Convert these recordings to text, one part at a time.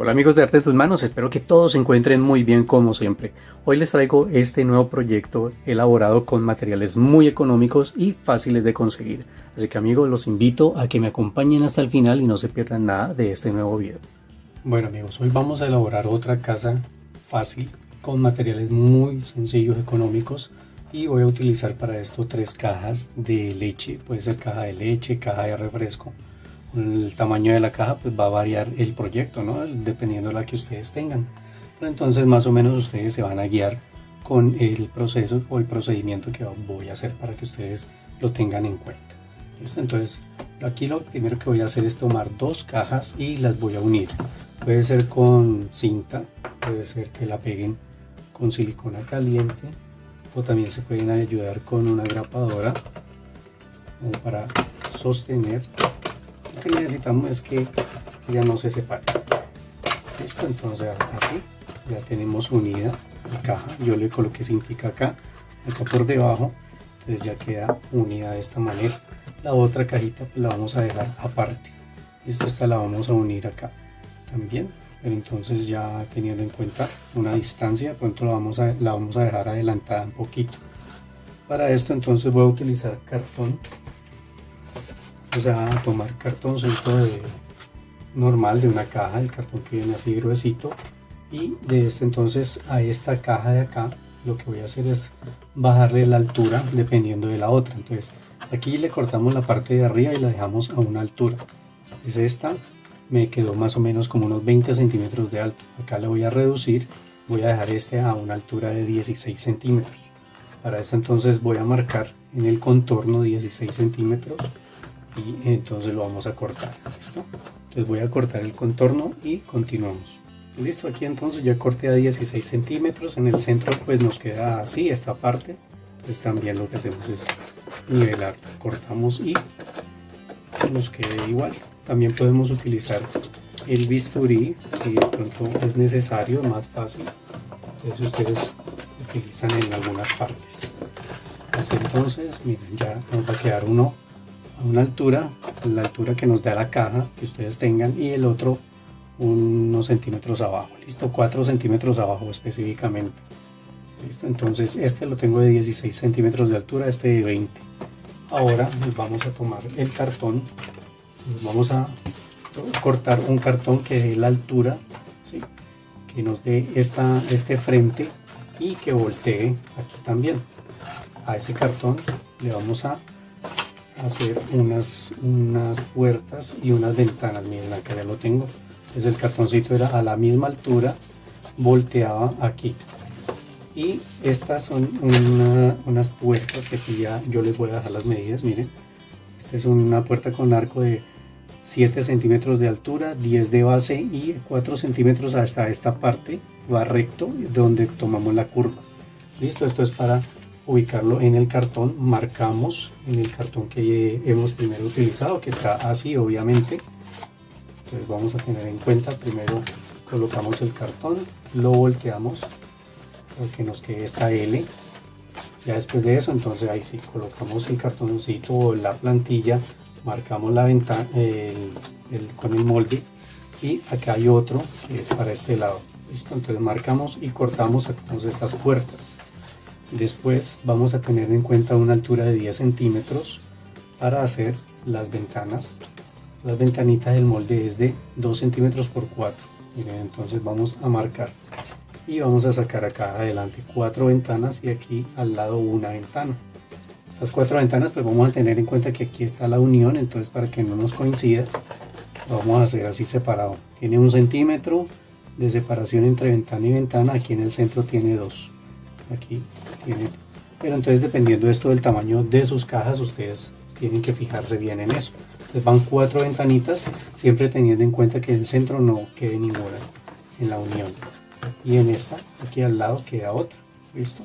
Hola amigos de Arte de tus Manos, espero que todos se encuentren muy bien como siempre. Hoy les traigo este nuevo proyecto elaborado con materiales muy económicos y fáciles de conseguir. Así que amigos, los invito a que me acompañen hasta el final y no se pierdan nada de este nuevo video. Bueno amigos, hoy vamos a elaborar otra casa fácil con materiales muy sencillos, económicos, y voy a utilizar para esto 3 cajas de leche. Puede ser caja de leche, caja de refresco. El tamaño de la caja pues va a variar el proyecto, ¿no? Dependiendo de la que ustedes tengan. Pero entonces más o menos ustedes se van a guiar con el proceso o el procedimiento que voy a hacer para que ustedes lo tengan en cuenta. ¿Listo? Entonces aquí lo primero que voy a hacer es tomar 2 cajas y las voy a unir. Puede ser con cinta, puede ser que la peguen con silicona caliente, o también se pueden ayudar con una grapadora para sostener. Lo que necesitamos es que ya no se separe. Listo, entonces así ya tenemos unida la caja. Yo le coloqué cintica acá por debajo, entonces ya queda unida de esta manera. La otra cajita pues la vamos a dejar aparte. Listo, esta la vamos a unir acá también, pero entonces ya teniendo en cuenta una distancia, pronto la vamos a dejar adelantada un poquito. Para esto entonces voy a utilizar cartón. O sea, tomar cartoncito normal de una caja, el cartón que viene así gruesito, y de este entonces a esta caja de acá lo que voy a hacer es bajarle la altura dependiendo de la otra. Entonces aquí le cortamos la parte de arriba y la dejamos a una altura. Es esta, me quedó más o menos como unos 20 centímetros de alto. Acá le voy a reducir, voy a dejar este a una altura de 16 centímetros. Para esto entonces voy a marcar en el contorno 16 centímetros y entonces lo vamos a cortar. ¿Listo? Entonces voy a cortar el contorno y continuamos. Listo, aquí entonces ya corté a 16 centímetros. En el centro pues nos queda así esta parte. Entonces también lo que hacemos es nivelar, cortamos y nos quede igual. También podemos utilizar el bisturí si de pronto es necesario, más fácil. Entonces ustedes utilizan en algunas partes. Así entonces, miren, ya nos va a quedar uno a una altura, la altura que nos da la caja que ustedes tengan, y el otro unos centímetros abajo. Listo, 4 centímetros abajo específicamente. Listo, entonces este lo tengo de 16 centímetros de altura, este de 20. Ahora vamos a tomar el cartón, vamos a cortar un cartón que dé la altura, ¿sí? Que nos dé este frente y que voltee aquí también. A ese cartón le vamos a hacer unas puertas y unas ventanas. Miren, acá ya lo tengo. Entonces el cartoncito era a la misma altura, volteaba aquí, y estas son unas puertas que aquí ya yo les voy a dejar las medidas. Miren, esta es una puerta con arco de 7 centímetros de altura, 10 de base y 4 centímetros hasta esta parte, va recto donde tomamos la curva. Listo, esto es para ubicarlo en el cartón. Marcamos en el cartón que hemos primero utilizado, que está así obviamente. Entonces vamos a tener en cuenta, primero colocamos el cartón, lo volteamos para que nos quede esta L. Ya después de eso, entonces ahí sí colocamos el cartoncito o la plantilla, marcamos la ventana con el molde, y acá hay otro que es para este lado. Listo, entonces marcamos y cortamos entonces estas puertas. Después vamos a tener en cuenta una altura de 10 centímetros para hacer las ventanas. Las ventanitas del molde es de 2 centímetros por 4. Miren, entonces vamos a marcar y vamos a sacar acá adelante 4 ventanas y aquí al lado una ventana. Estas 4 ventanas pues vamos a tener en cuenta que aquí está la unión, entonces para que no nos coincida lo vamos a hacer así separado. Tiene 1 centímetro de separación entre ventana y ventana, aquí en el centro tiene 2. Aquí tiene, pero entonces dependiendo de esto del tamaño de sus cajas, ustedes tienen que fijarse bien en eso. Entonces van 4 ventanitas, siempre teniendo en cuenta que en el centro no quede ninguna en la unión, y en esta aquí al lado queda otra. Listo,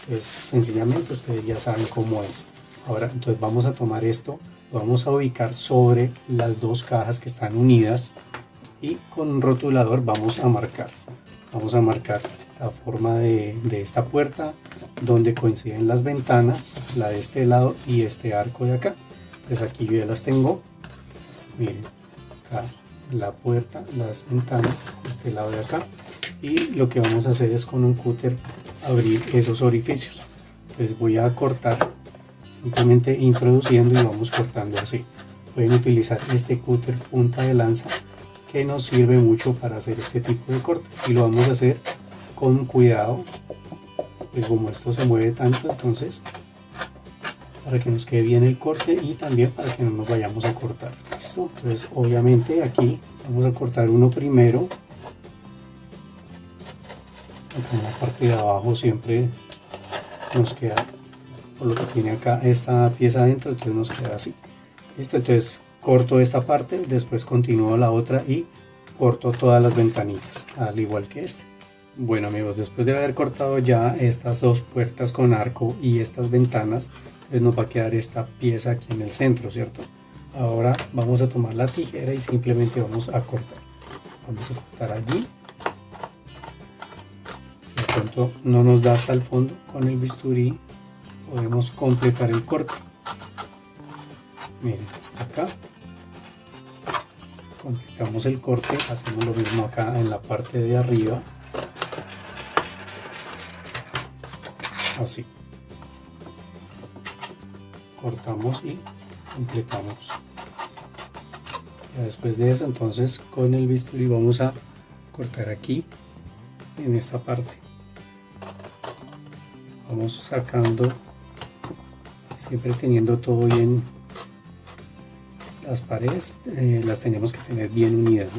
entonces sencillamente ustedes ya saben cómo es. Ahora entonces vamos a tomar esto, lo vamos a ubicar sobre las 2 cajas que están unidas, y con un rotulador vamos a marcar la forma de esta puerta, donde coinciden las ventanas, la de este lado y este arco de acá. Entonces aquí yo ya las tengo. Miren, acá la puerta, las ventanas, este lado de acá, y lo que vamos a hacer es con un cúter abrir esos orificios. Entonces voy a cortar simplemente introduciendo y vamos cortando así. Pueden utilizar este cúter punta de lanza que nos sirve mucho para hacer este tipo de cortes, y lo vamos a hacer con cuidado, pues como esto se mueve tanto, entonces para que nos quede bien el corte y también para que no nos vayamos a cortar. ¿Listo? Entonces obviamente aquí vamos a cortar uno primero. Acá en la parte de abajo siempre nos queda, por lo que tiene acá esta pieza adentro, entonces nos queda así. Listo, entonces corto esta parte, después continúo la otra y corto todas las ventanitas, al igual que este. Bueno amigos, después de haber cortado ya estas dos puertas con arco y estas ventanas, entonces nos va a quedar esta pieza aquí en el centro, ¿cierto? Ahora vamos a tomar la tijera y simplemente vamos a cortar. Vamos a cortar allí. Si de pronto no nos da hasta el fondo, con el bisturí podemos completar el corte. Miren, hasta acá. Completamos el corte, hacemos lo mismo acá en la parte de arriba. Así. Cortamos y completamos. Ya después de eso, entonces con el bisturí vamos a cortar aquí en esta parte. Vamos sacando, siempre teniendo todo bien. Las paredes las tenemos que tener bien unidas,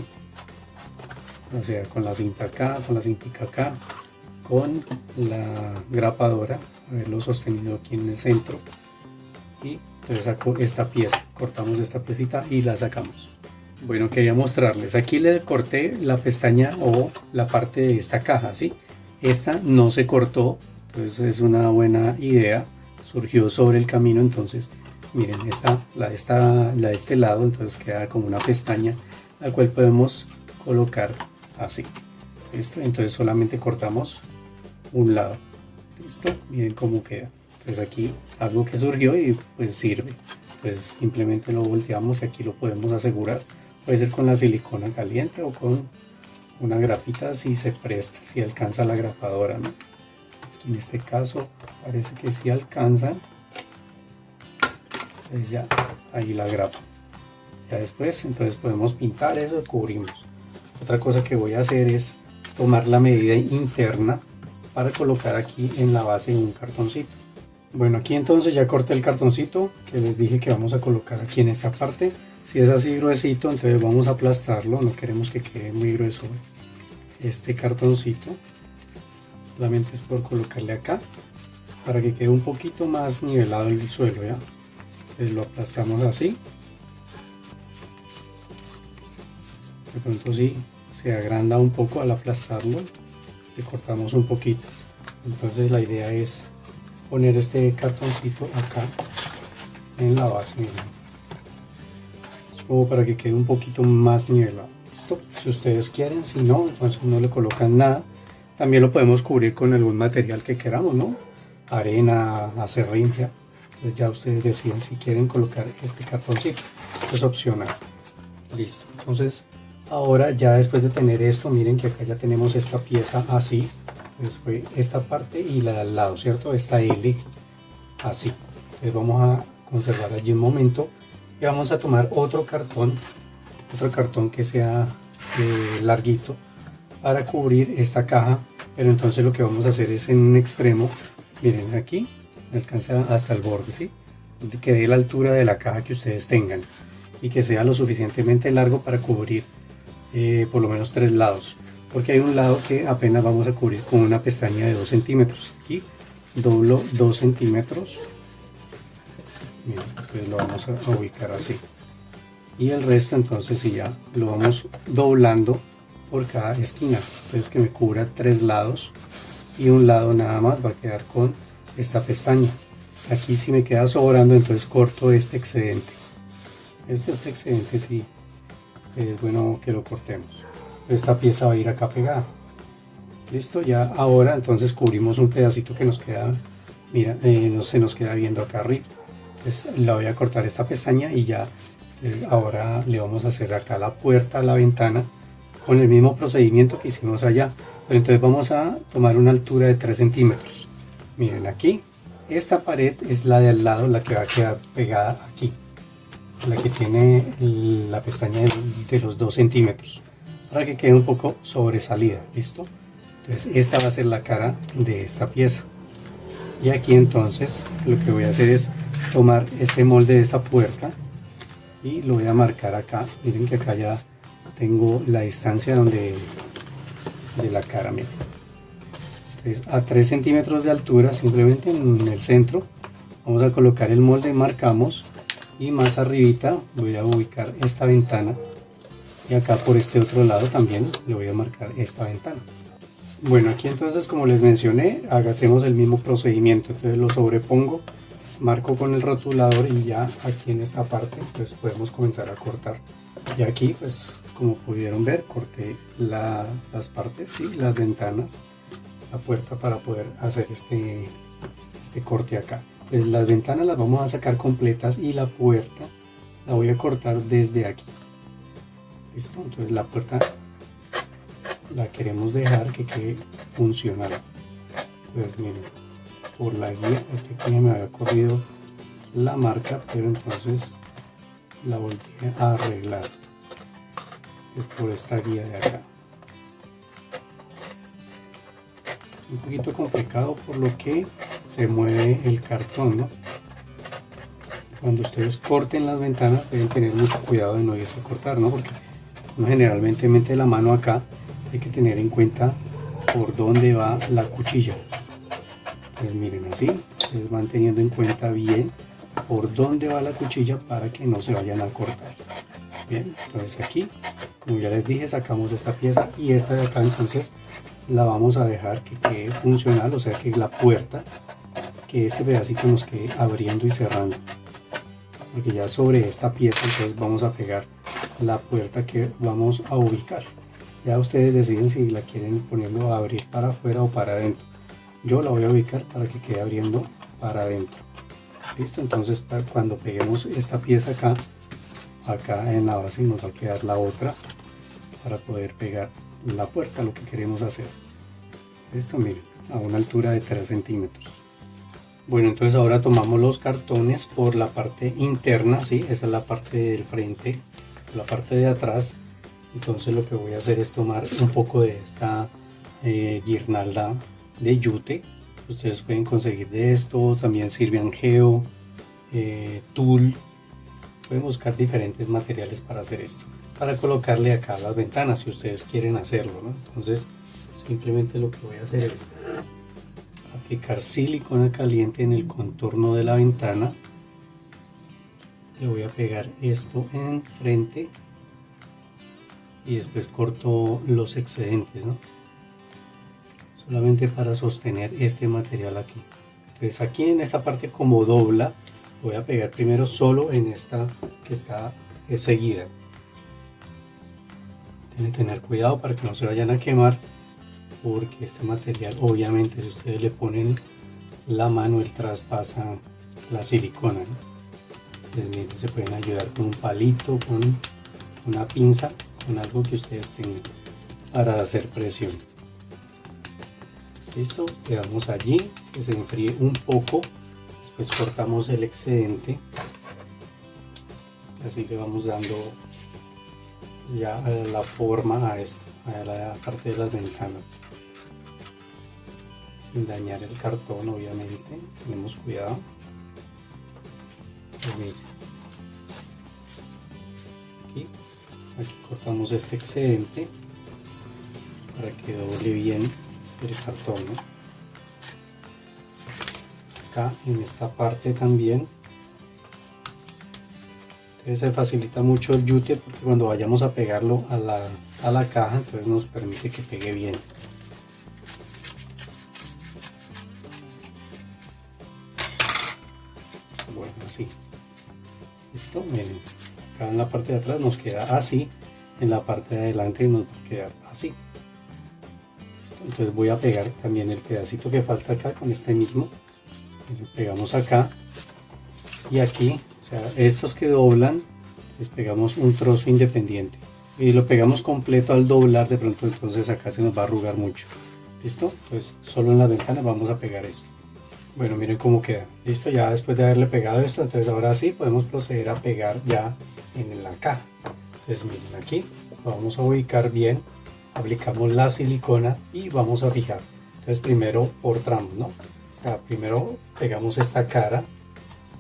¿no? O sea, con la cinta acá, con la cintica acá, con la grapadora, haberlo sostenido aquí en el centro. Y entonces saco esta pieza, cortamos esta piecita y la sacamos. Bueno, quería mostrarles, aquí le corté la pestaña o la parte de esta caja, ¿sí? Esta no se cortó, entonces es una buena idea, surgió sobre el camino, entonces miren, la de este lado, entonces queda como una pestaña, la cual podemos colocar así. ¿Listo? Entonces solamente cortamos un lado. ¿Listo? Miren cómo queda. Entonces aquí algo que surgió y pues sirve. Entonces simplemente lo volteamos y aquí lo podemos asegurar. Puede ser con la silicona caliente o con una grapita si se presta, si alcanza la grapadora, ¿no? Aquí en este caso parece que sí alcanza. Entonces ya ahí la grapa. Ya después entonces podemos pintar eso, cubrimos. Otra cosa que voy a hacer es tomar la medida interna para colocar aquí en la base un cartoncito. Bueno, aquí entonces ya corté el cartoncito que les dije que vamos a colocar aquí en esta parte. Si es así gruesito, entonces vamos a aplastarlo, no queremos que quede muy grueso este cartoncito. Solamente es por colocarle acá para que quede un poquito más nivelado el suelo, ¿ya? Entonces lo aplastamos así. De pronto sí se agranda un poco al aplastarlo, le cortamos un poquito. Entonces la idea es poner este cartoncito acá en la base, miren. Es como para que quede un poquito más nivelado. ¿Listo? Si ustedes quieren, si no, entonces no le colocan nada. También lo podemos cubrir con algún material que queramos, ¿no? Arena, acerrín, entonces ya ustedes deciden si quieren colocar este cartoncito, es opcional. Listo, entonces ahora ya después de tener esto, miren que acá ya tenemos esta pieza así. Entonces fue esta parte y la de al lado, ¿cierto? Esta L así. Entonces vamos a conservar allí un momento y vamos a tomar otro cartón que sea larguito para cubrir esta caja, pero entonces lo que vamos a hacer es en un extremo, miren aquí, alcanza hasta el borde, ¿sí? Que dé la altura de la caja que ustedes tengan y que sea lo suficientemente largo para cubrir por lo menos 3 lados, porque hay un lado que apenas vamos a cubrir con una pestaña de 2 centímetros. Aquí doblo 2 centímetros, miren, entonces lo vamos a ubicar así, y el resto entonces sí ya lo vamos doblando por cada esquina, entonces que me cubra 3 lados y un lado nada más va a quedar con esta pestaña. Aquí si me queda sobrando, entonces corto este excedente. Este excedente sí es bueno que lo cortemos. Esta pieza va a ir acá pegada. Listo, ya ahora entonces cubrimos un pedacito que nos queda, mira, no se nos queda viendo acá arriba. Entonces la voy a cortar esta pestaña y ya Ahora le vamos a hacer acá la puerta a la ventana con el mismo procedimiento que hicimos allá. Pero entonces vamos a tomar una altura de 3 centímetros. Miren aquí, esta pared es la de al lado, la que va a quedar pegada aquí, la que tiene la pestaña de los 2 centímetros, para que quede un poco sobresalida. ¿Listo? Entonces esta va a ser la cara de esta pieza. Y aquí entonces lo que voy a hacer es tomar este molde de esta puerta y lo voy a marcar acá. Miren que acá ya tengo la distancia de la cara. Miren. Entonces a 3 centímetros de altura, simplemente en el centro, vamos a colocar el molde, marcamos, y más arribita voy a ubicar esta ventana, y acá por este otro lado también le voy a marcar esta ventana. Bueno, aquí entonces, como les mencioné, hacemos el mismo procedimiento. Entonces lo sobrepongo, marco con el rotulador y ya aquí en esta parte pues podemos comenzar a cortar. Y aquí pues como pudieron ver, corté las partes y las ventanas, la puerta, para poder hacer este corte acá. Pues las ventanas las vamos a sacar completas y la puerta la voy a cortar desde aquí. ¿Listo? Entonces la puerta la queremos dejar que quede funcional. Entonces miren, por la guía, es que aquí me había corrido la marca, pero entonces la volví a arreglar. Es por esta guía de acá. Un poquito complicado por lo que se mueve el cartón, ¿no? Cuando ustedes corten las ventanas deben tener mucho cuidado de no irse a cortar, ¿no? Porque uno generalmente mete la mano acá. Hay que tener en cuenta por dónde va la cuchilla. Entonces miren, así ustedes van teniendo en cuenta bien por dónde va la cuchilla para que no se vayan a cortar. Bien, entonces aquí, como ya les dije, sacamos esta pieza y esta de acá entonces la vamos a dejar que quede funcional, o sea que la puerta, que este pedacito nos quede abriendo y cerrando, porque ya sobre esta pieza entonces vamos a pegar la puerta que vamos a ubicar. Ya ustedes deciden si la quieren poniendo a abrir para afuera o para adentro. Yo la voy a ubicar para que quede abriendo para adentro. Listo, entonces cuando peguemos esta pieza acá en la base nos va a quedar la otra para poder pegar la puerta, lo que queremos hacer. Esto miren, a una altura de 3 centímetros. Bueno, entonces ahora tomamos los cartones por la parte interna, ¿sí? Esta es la parte del frente, la parte de atrás. Entonces lo que voy a hacer es tomar un poco de esta guirnalda de yute. Ustedes pueden conseguir de esto, también sirve angeo, tul. Pueden buscar diferentes materiales para hacer esto, para colocarle acá a las ventanas si ustedes quieren hacerlo, ¿no? Entonces simplemente lo que voy a hacer es aplicar silicona caliente en el contorno de la ventana. Le voy a pegar esto en frente y después corto los excedentes, ¿no? Solamente para sostener este material aquí. Entonces aquí en esta parte, como dobla, voy a pegar primero solo en esta que está seguida. Tienen que tener cuidado para que no se vayan a quemar, porque este material, obviamente, si ustedes le ponen la mano, él traspasa la silicona, ¿no? Entonces, miren, se pueden ayudar con un palito, con una pinza, con algo que ustedes tengan para hacer presión. Listo, quedamos allí, que se enfríe un poco, después cortamos el excedente, así le vamos dando ya la forma a esto, a la parte de las ventanas, sin dañar el cartón, obviamente, tenemos cuidado. Pues miren, aquí cortamos este excedente para que doble bien el cartón, ¿no? Acá en esta parte también. Entonces se facilita mucho el yute, porque cuando vayamos a pegarlo a la caja, entonces nos permite que pegue bien. Bueno, así. Listo, miren, acá en la parte de atrás nos queda así, en la parte de adelante nos va a quedar así. Listo, entonces voy a pegar también el pedacito que falta acá con este mismo. Lo pegamos acá y aquí, o sea, estos que doblan, Les pegamos un trozo independiente y lo pegamos completo al doblar, de pronto entonces acá se nos va a arrugar mucho. ¿Listo? Pues solo en las ventanas vamos a pegar esto. Bueno, miren cómo queda. Listo, ya después de haberle pegado esto, entonces ahora sí podemos proceder a pegar ya en la caja. Entonces miren, aquí lo vamos a ubicar bien, aplicamos la silicona y vamos a fijar. Entonces primero por tramos, ¿no? O sea, primero pegamos esta cara,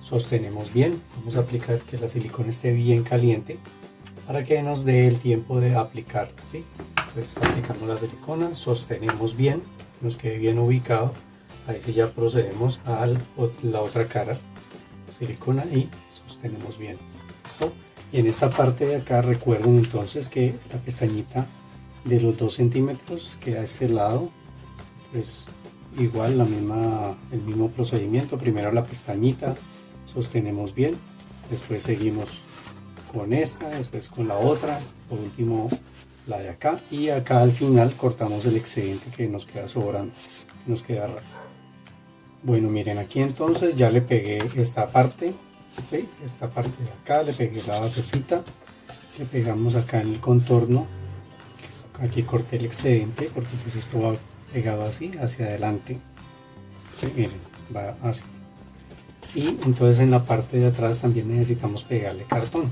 sostenemos bien, vamos a aplicar que la silicona esté bien caliente para que nos dé el tiempo de aplicar, ¿sí? Entonces aplicamos la silicona, sostenemos bien, nos quede bien ubicado. Ahí sí ya procedemos a la otra cara, silicona y sostenemos bien. ¿Listo? Y en esta parte de acá recuerden entonces que la pestañita de los 2 centímetros queda a este lado. Pues igual el mismo procedimiento, primero la pestañita, sostenemos bien, después seguimos con esta, después con la otra, por último la de acá, y acá al final cortamos el excedente que nos queda sobrando, que nos queda ras. Bueno, miren, aquí entonces ya le pegué esta parte, ¿sí? Esta parte de acá, le pegué la basecita, le pegamos acá en el contorno, aquí corté el excedente porque pues esto va pegado así hacia adelante, ¿sí? Miren, va así. Y entonces en la parte de atrás también necesitamos pegarle cartón.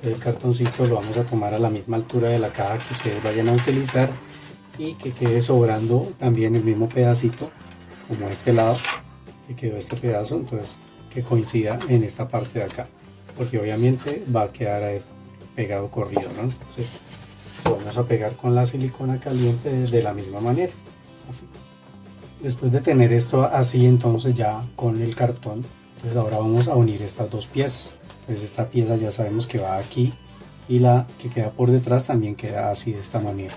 El cartoncito lo vamos a tomar a la misma altura de la caja que ustedes vayan a utilizar y que quede sobrando también el mismo pedacito como este lado que quedó este pedazo, entonces que coincida en esta parte de acá, porque obviamente va a quedar pegado corrido, ¿no? Entonces lo vamos a pegar con la silicona caliente de la misma manera, así. Después de tener esto así, entonces ya con el cartón, entonces ahora vamos a unir estas dos piezas. Entonces esta pieza ya sabemos que va aquí y la que queda por detrás también queda así de esta manera.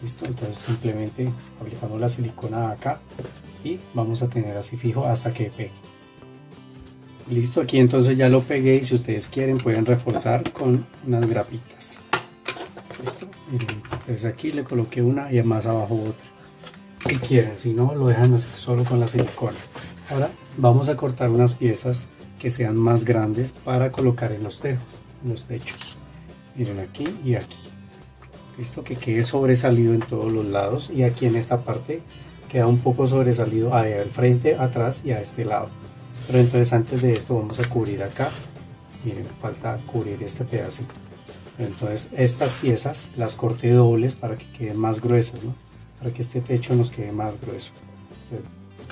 Listo, entonces simplemente aplicamos la silicona acá y vamos a tener así fijo hasta que pegue. Listo, aquí entonces ya lo pegué y si ustedes quieren pueden reforzar con unas grapitas. Listo, miren, entonces aquí le coloqué una y más abajo otra. Si quieren, si no lo dejan así solo con la silicona. Ahora vamos a cortar unas piezas que sean más grandes para colocar en los techos. Miren, aquí y aquí. Listo, que quede sobresalido en todos los lados y aquí en esta parte queda un poco sobresalido al frente, atrás y a este lado. Pero entonces antes de esto vamos a cubrir acá. Miren, falta cubrir este pedacito. Entonces estas piezas las corté dobles para que queden más gruesas, ¿no? Para que este techo nos quede más grueso.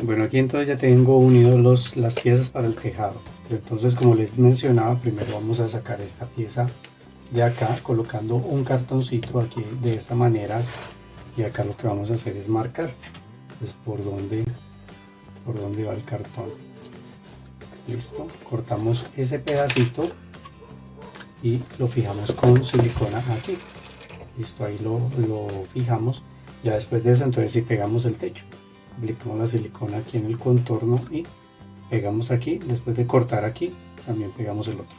Bueno, aquí entonces ya tengo unidos las piezas para el tejado. Entonces, como les mencionaba, primero vamos a sacar esta pieza de acá colocando un cartoncito aquí de esta manera, y acá lo que vamos a hacer es marcar pues por dónde va el cartón. Listo, cortamos ese pedacito y lo fijamos con silicona aquí. Listo, ahí lo fijamos. Ya después de eso, entonces si pegamos el techo, aplicamos la silicona aquí en el contorno y pegamos aquí. Después de cortar aquí, también pegamos el otro.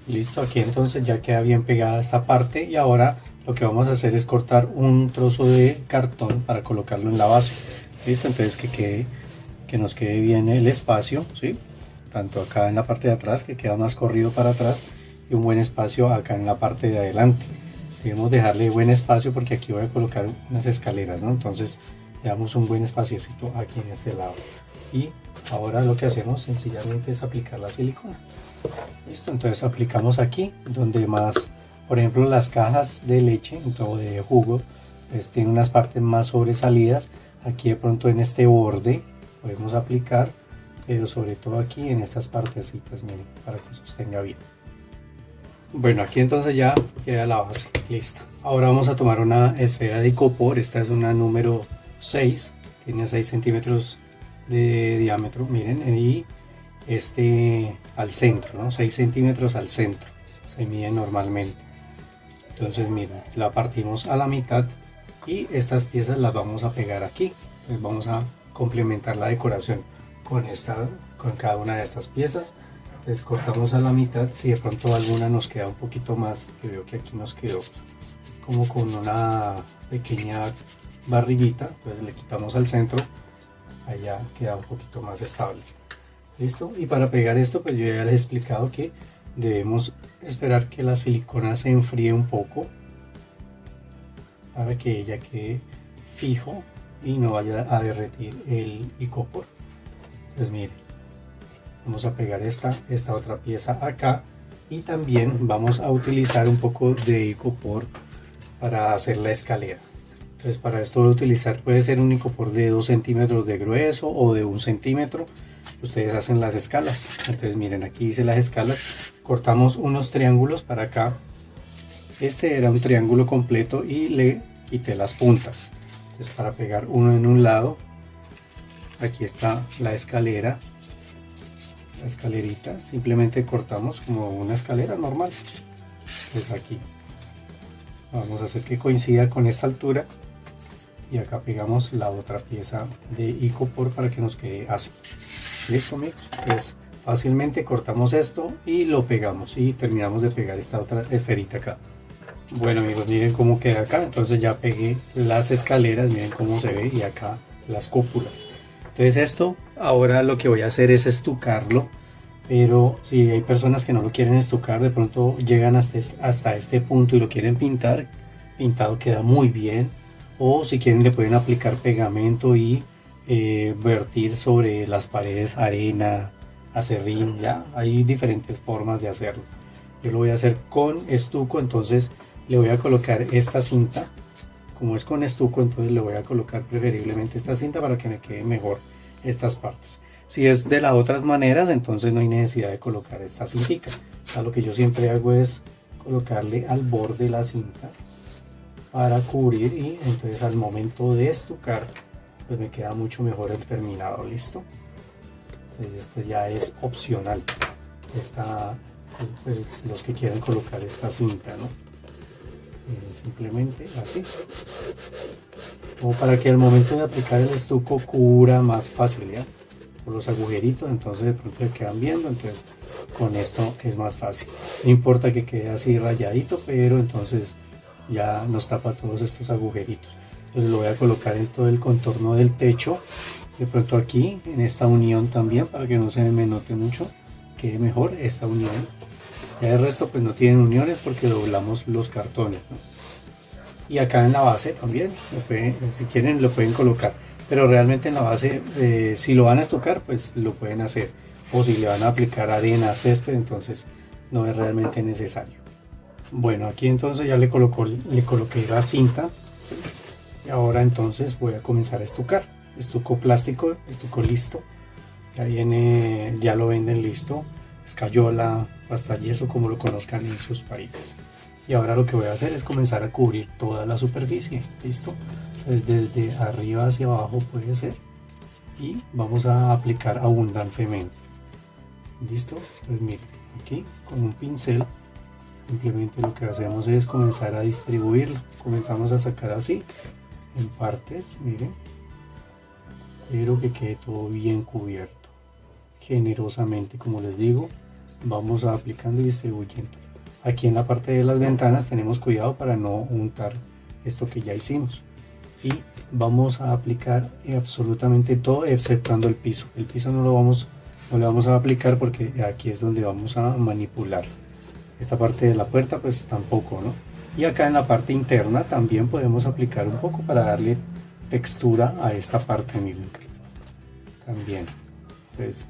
Listo, aquí entonces ya queda bien pegada esta parte y ahora lo que vamos a hacer es cortar un trozo de cartón para colocarlo en la base. Listo, entonces que nos quede bien el espacio, ¿sí? Tanto acá en la parte de atrás, que queda más corrido para atrás, y un buen espacio acá en la parte de adelante. Debemos dejarle buen espacio porque aquí voy a colocar unas escaleras, ¿no? Entonces le damos un buen espaciecito aquí en este lado. Y ahora lo que hacemos sencillamente es aplicar la silicona. Listo, entonces aplicamos aquí donde más, por ejemplo, las cajas de leche o de jugo, pues tienen unas partes más sobresalidas. Aquí de pronto en este borde podemos aplicar, pero sobre todo aquí en estas partecitas, miren, para que sostenga bien. Bueno, aquí entonces ya queda la base lista. Ahora vamos a tomar una esfera de icopor. Esta es una número 6, tiene 6 centímetros de diámetro, miren, y al centro, ¿no? 6 centímetros al centro, se mide normalmente. Entonces miren, la partimos a la mitad y estas piezas las vamos a pegar aquí. Entonces vamos a complementar la decoración con cada una de estas piezas. Entonces cortamos a la mitad. Si de pronto alguna nos queda un poquito más, que veo que aquí nos quedó como con una pequeña barriguita, entonces le quitamos al centro, allá queda un poquito más estable. Listo. Y para pegar esto, pues yo ya les he explicado que debemos esperar que la silicona se enfríe un poco para que ella quede fijo y no vaya a derretir el icopor. Entonces miren, vamos a pegar esta otra pieza acá y también vamos a utilizar un poco de icopor para hacer la escalera. Entonces para esto voy a utilizar, puede ser un icopor de 2 centímetros de grueso o de 1 centímetro. Ustedes hacen las escalas. Entonces miren, aquí hice las escalas, cortamos unos triángulos para acá. Este era un triángulo completo y le quité las puntas. Entonces para pegar uno en un lado, aquí está la escalera, la escalerita, simplemente cortamos como una escalera normal. Entonces aquí vamos a hacer que coincida con esta altura y acá pegamos la otra pieza de icopor para que nos quede así. Listo amigos, pues fácilmente cortamos esto y lo pegamos y terminamos de pegar esta otra esferita acá. Bueno amigos, miren cómo queda acá. Entonces ya pegué las escaleras, miren cómo se ve, y acá las cúpulas. Entonces esto ahora lo que voy a hacer es estucarlo, pero si hay personas que no lo quieren estucar, de pronto llegan hasta este punto y lo quieren pintar, pintado queda muy bien. O si quieren le pueden aplicar pegamento y vertir sobre las paredes arena, acerrín, ya hay diferentes formas de hacerlo. Yo lo voy a hacer con estuco, entonces le voy a colocar esta cinta. Como es con estuco, entonces le voy a colocar preferiblemente esta cinta para que me quede mejor estas partes. Si es de las otras maneras, entonces no hay necesidad de colocar esta cintica. Lo que yo siempre hago es colocarle al borde la cinta para cubrir, y entonces al momento de estucar pues me queda mucho mejor el terminado. Listo. Entonces esto ya es opcional. Pues los que quieran colocar esta cinta, ¿no? Simplemente así, como para que al momento de aplicar el estuco cubra más fácil, ¿ya? Por los agujeritos, entonces de pronto le quedan viendo, entonces con esto es más fácil. No importa que quede así rayadito, pero entonces ya nos tapa todos estos agujeritos. Entonces lo voy a colocar en todo el contorno del techo, de pronto aquí en esta unión también, para que no se me note mucho, quede mejor esta unión. Ya el resto pues no tienen uniones porque doblamos los cartones, ¿no? Y acá en la base también, si quieren lo pueden colocar, pero realmente en la base, si lo van a estucar, pues lo pueden hacer, o si le van a aplicar arena, césped, entonces no es realmente necesario. Bueno, aquí entonces ya le coloqué la cinta, ¿sí? Y ahora entonces voy a comenzar a estucar. Estuco plástico, estuco listo, ya viene, ya lo venden listo, escayola, pasta yeso, como lo conozcan en sus países. Y ahora lo que voy a hacer es comenzar a cubrir toda la superficie. Listo. Entonces desde arriba hacia abajo puede ser, y vamos a aplicar abundantemente. Listo. Entonces miren, aquí con un pincel simplemente lo que hacemos es comenzar a distribuirlo. Comenzamos a sacar así en partes, miren, pero que quede todo bien cubierto. Generosamente, como les digo, vamos aplicando y distribuyendo. Aquí en la parte de las ventanas tenemos cuidado para no untar esto que ya hicimos, y vamos a aplicar absolutamente todo exceptuando el piso. El piso no le vamos a aplicar porque aquí es donde vamos a manipular. Esta parte de la puerta pues tampoco, ¿no? Y acá en la parte interna también podemos aplicar un poco para darle textura a esta parte, miren, también. Entonces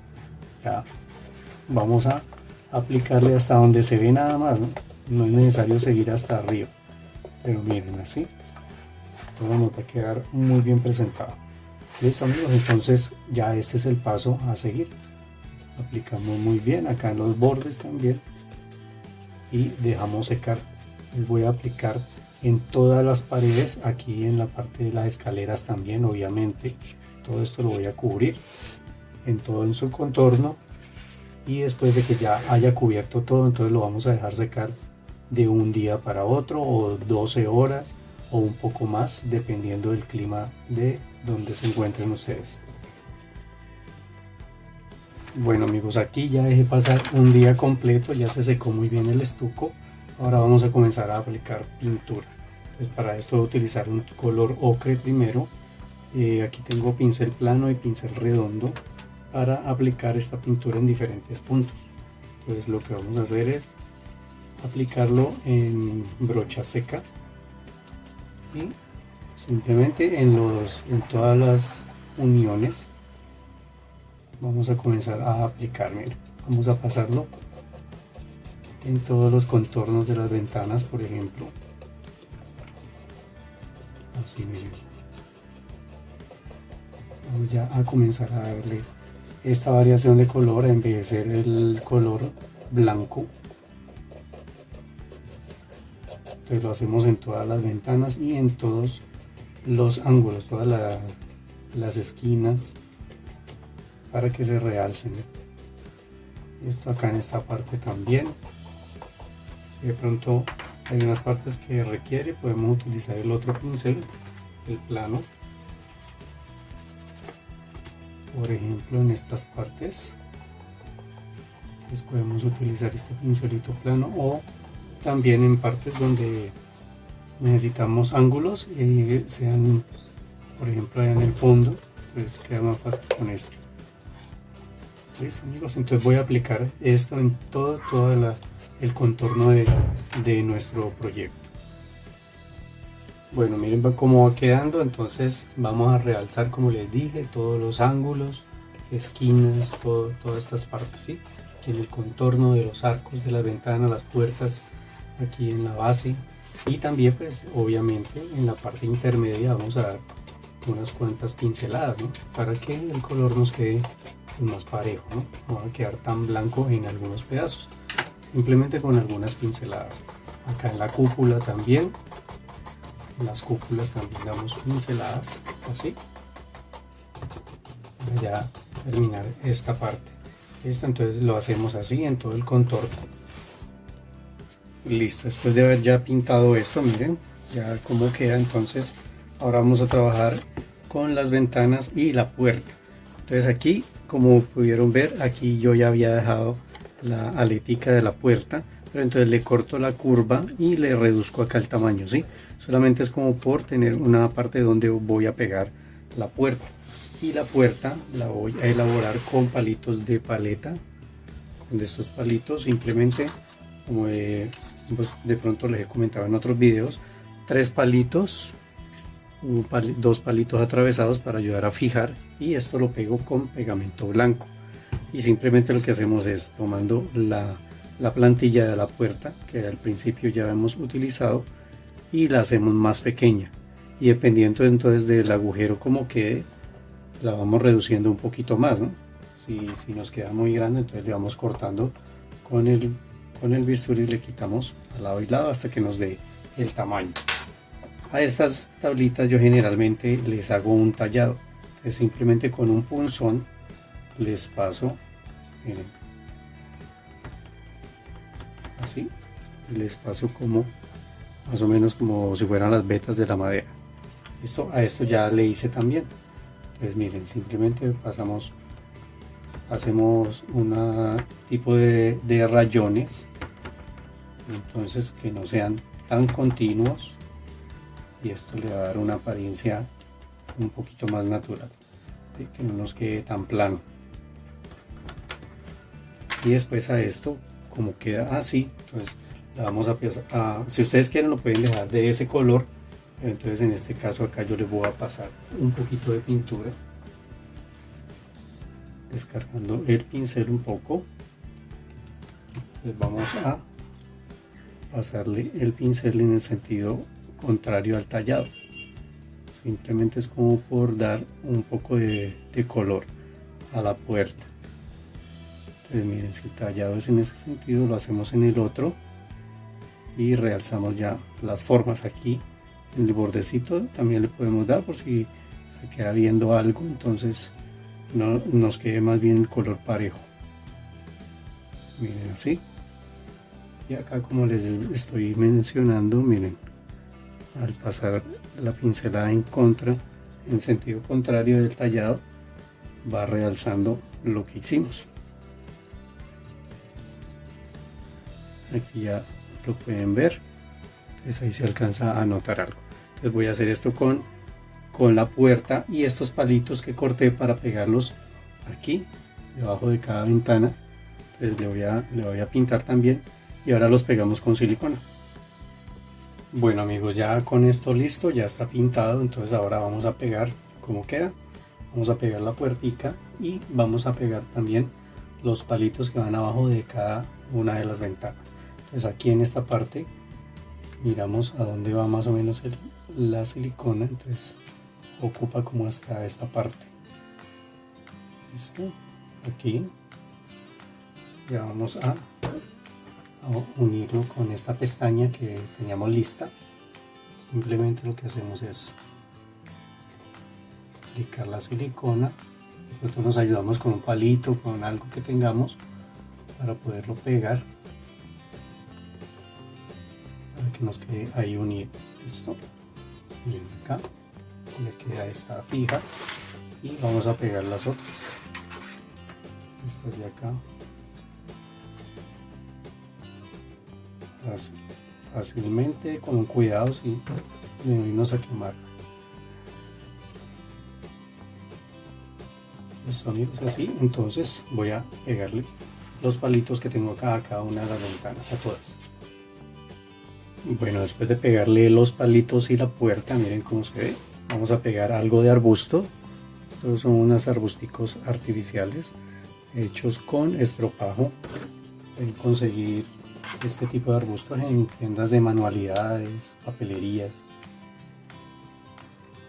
ya vamos a aplicarle hasta donde se ve nada más, ¿no? No es necesario seguir hasta arriba, pero miren, así todo nos va a quedar muy bien presentado. Listo amigos, entonces ya este es el paso a seguir. Aplicamos muy bien acá en los bordes también, y dejamos secar. Les voy a aplicar en todas las paredes, aquí en la parte de las escaleras también, obviamente. Todo esto lo voy a cubrir en todo en su contorno, y después de que ya haya cubierto todo, entonces lo vamos a dejar secar de un día para otro, o 12 horas o un poco más, dependiendo del clima de donde se encuentren ustedes. Bueno amigos, aquí ya dejé pasar un día completo, ya se secó muy bien el estuco. Ahora vamos a comenzar a aplicar pintura. Entonces para esto voy a utilizar un color ocre primero. Aquí tengo pincel plano y pincel redondo para aplicar esta pintura en diferentes puntos. Entonces lo que vamos a hacer es aplicarlo en brocha seca y simplemente en todas las uniones vamos a comenzar a aplicar. Miren, vamos a pasarlo en todos los contornos de las ventanas, por ejemplo, así. Miren, vamos ya a comenzar a darle esta variación de color, a envejecer el color blanco. Entonces lo hacemos en todas las ventanas y en todos los ángulos, todas las esquinas, para que se realcen. Esto acá en esta parte también. Si de pronto hay unas partes que requiere, podemos utilizar el otro pincel, el plano. Por ejemplo, en estas partes pues podemos utilizar este pincelito plano, o también en partes donde necesitamos ángulos y sean, por ejemplo, allá en el fondo, pues queda más fácil con esto. ¿Listo amigos? Entonces voy a aplicar esto en todo el contorno de nuestro proyecto. Bueno, miren cómo va quedando. Entonces vamos a realzar, como les dije, todos los ángulos, esquinas, todas estas partes, ¿sí? Aquí en el contorno de los arcos de las ventanas, las puertas, aquí en la base, y también pues obviamente en la parte intermedia vamos a dar unas cuantas pinceladas, ¿no? Para que el color nos quede más parejo, no va a quedar tan blanco en algunos pedazos, simplemente con algunas pinceladas. Acá en la cúpula también, en las cúpulas también damos pinceladas así, para ya terminar esta parte. Listo, entonces lo hacemos así en todo el contorno. Listo, después de haber ya pintado esto, miren ya cómo queda. Entonces ahora vamos a trabajar con las ventanas y la puerta. Entonces aquí, como pudieron ver, aquí yo ya había dejado la aletica de la puerta, pero entonces le corto la curva y le reduzco acá el tamaño, ¿sí? Solamente es como por tener una parte donde voy a pegar la puerta. Y la puerta la voy a elaborar con palitos de paleta, con estos palitos, simplemente como de pronto les he comentado en otros videos, 3 palitos, dos palitos atravesados para ayudar a fijar, y esto lo pego con pegamento blanco. Y simplemente lo que hacemos es tomando la plantilla de la puerta que al principio ya hemos utilizado y la hacemos más pequeña, y dependiendo entonces del agujero como quede, la vamos reduciendo un poquito más, ¿no? Si nos queda muy grande, entonces le vamos cortando con el bisturí, le quitamos al lado y lado hasta que nos dé el tamaño. A estas tablitas yo generalmente les hago un tallado, entonces simplemente con un punzón les paso, miren, así, les paso como más o menos como si fueran las vetas de la madera. A esto ya le hice también. Entonces miren, simplemente hacemos un tipo de rayones, entonces que no sean tan continuos, y esto le va a dar una apariencia un poquito más natural, ¿sí? Que no nos quede tan plano. Y después a esto, como queda así, entonces la vamos si ustedes quieren lo pueden dejar de ese color, entonces en este caso acá yo les voy a pasar un poquito de pintura, descargando el pincel un poco. Entonces vamos a pasarle el pincel en el sentido contrario al tallado, simplemente es como por dar un poco de color a la puerta. Entonces miren, si el tallado es en ese sentido, lo hacemos en el otro, y realzamos ya las formas aquí en el bordecito. También le podemos dar por si se queda viendo algo, entonces no nos quede más bien el color parejo. Miren así. Y acá, como les estoy mencionando, miren, al pasar la pincelada en contra, en sentido contrario del tallado, va realzando lo que hicimos. Aquí ya lo pueden ver, entonces ahí se alcanza a notar algo. Entonces voy a hacer esto con la puerta y estos palitos que corté para pegarlos aquí debajo de cada ventana. Entonces le voy a pintar también, y ahora los pegamos con silicona. Bueno amigos, ya con esto listo, ya está pintado. Entonces ahora vamos a pegar como queda. Vamos a pegar la puertica y vamos a pegar también los palitos que van abajo de cada una de las ventanas. Entonces aquí en esta parte miramos a dónde va más o menos la silicona, entonces ocupa como hasta esta parte. Listo, aquí ya vamos a unirlo con esta pestaña que teníamos lista. Simplemente lo que hacemos es aplicar la silicona. Nosotros nos ayudamos con un palito, con algo que tengamos para poderlo pegar, para que nos quede ahí unido. Listo, miren acá le queda esta fija y vamos a pegar las otras, estas de acá. Fácilmente, con cuidado, si de no irnos a quemar. Listo amigos, así. Entonces voy a pegarle los palitos que tengo acá a cada una de las ventanas, a todas. Bueno, después de pegarle los palitos y la puerta, miren cómo se ve. Vamos a pegar algo de arbusto. Estos son unos arbusticos artificiales hechos con estropajo. Pueden conseguir este tipo de arbustos en tiendas de manualidades, papelerías,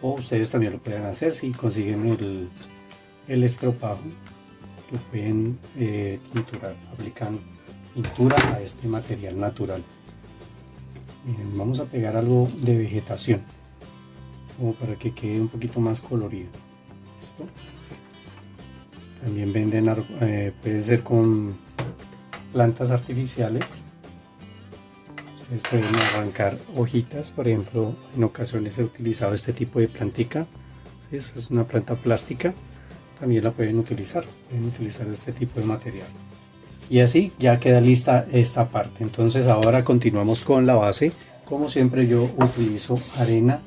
o ustedes también lo pueden hacer si consiguen el estropajo. Lo pueden tinturar, aplican pintura a este material natural. Miren, vamos a pegar algo de vegetación como para que quede un poquito más colorido. ¿Listo? También venden, puede ser con plantas artificiales. Ustedes pueden arrancar hojitas, por ejemplo, en ocasiones he utilizado este tipo de plantica. ¿Sí? Es una planta plástica, también la pueden utilizar este tipo de material. Y así ya queda lista esta parte. Entonces ahora continuamos con la base. Como siempre yo utilizo arena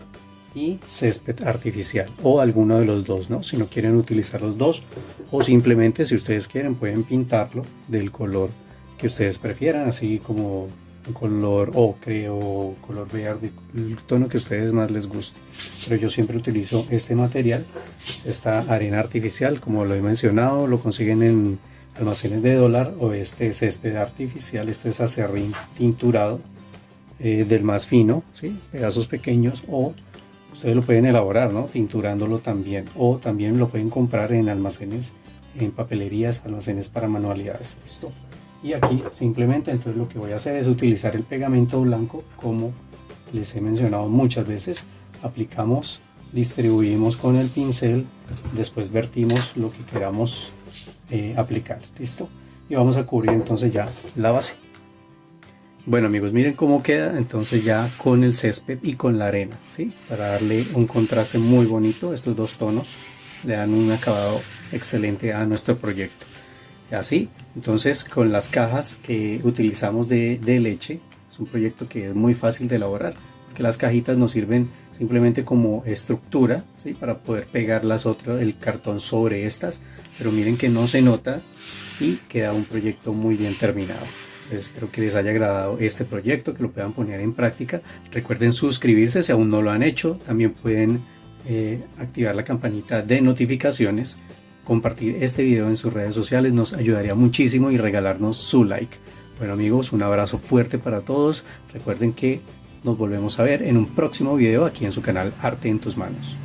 y césped artificial, o alguno de los dos, ¿no? Si no quieren utilizar los dos, o simplemente si ustedes quieren pueden pintarlo del color que ustedes prefieran, así como un color ocre o color verde, el tono que a ustedes más les guste. Pero yo siempre utilizo este material, esta arena artificial, como lo he mencionado, lo consiguen en almacenes de dólar, o este césped artificial, esto es acerrín tinturado, del más fino, ¿sí? Pedazos pequeños, o ustedes lo pueden elaborar, ¿no? Tinturándolo también, o también lo pueden comprar en almacenes, en papelerías, almacenes para manualidades. Listo. Y aquí simplemente entonces lo que voy a hacer es utilizar el pegamento blanco, como les he mencionado muchas veces. Aplicamos, distribuimos con el pincel, después vertimos lo que queramos aplicar. Listo, y vamos a cubrir entonces ya la base. Bueno amigos, miren cómo queda entonces ya con el césped y con la arena, ¿sí? Para darle un contraste muy bonito. Estos dos tonos le dan un acabado excelente a nuestro proyecto. Así, entonces con las cajas que utilizamos de leche, es un proyecto que es muy fácil de elaborar, porque las cajitas nos sirven simplemente como estructura, ¿sí? Para poder pegar el cartón sobre estas, pero miren que no se nota y queda un proyecto muy bien terminado. Espero que les haya agradado este proyecto, que lo puedan poner en práctica. Recuerden suscribirse si aún no lo han hecho. También pueden activar la campanita de notificaciones. Compartir este video en sus redes sociales nos ayudaría muchísimo, y regalarnos su like. Bueno amigos, un abrazo fuerte para todos. Recuerden que nos volvemos a ver en un próximo video aquí en su canal Arte en tus Manos.